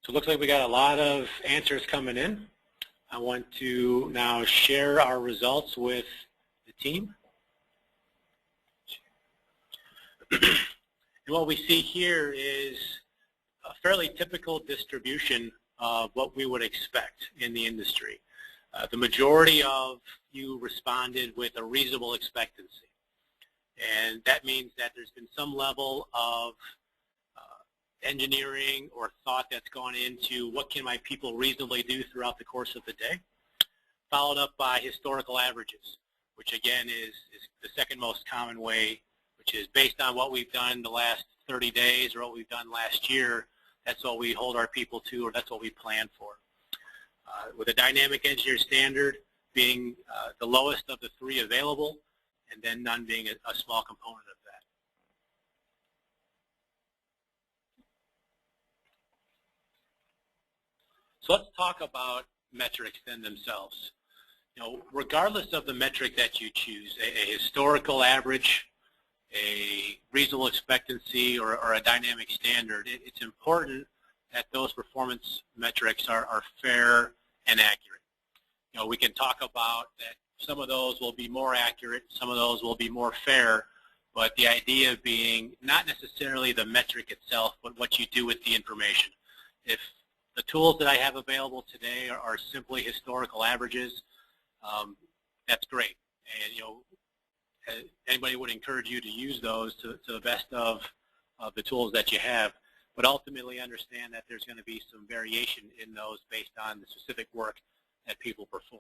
So it looks like we got a lot of answers coming in. I want to now share our results with the team. And what we see here is a fairly typical distribution of what we would expect in the industry. The majority of you responded with a reasonable expectancy. And that means that there's been some level of engineering or thought that's gone into what can my people reasonably do throughout the course of the day, followed up by historical averages, which again is the second most common way, which is based on what we've done the last 30 days or what we've done last year. That's what we hold our people to, or that's what we plan for. With a dynamic engineer standard being the lowest of the three available, and then none being a small component of that. So let's talk about metrics then themselves. You know, regardless of the metric that you choose, a historical average, a reasonable expectancy, or a dynamic standard, it's important that those performance metrics are fair and accurate. You know, we can talk about that some of those will be more accurate, some of those will be more fair, but the idea being not necessarily the metric itself, but what you do with the information. If the tools that I have available today are simply historical averages, that's great. And you know, anybody would encourage you to use those to the best of the tools that you have, but ultimately understand that there's going to be some variation in those based on the specific work that people perform.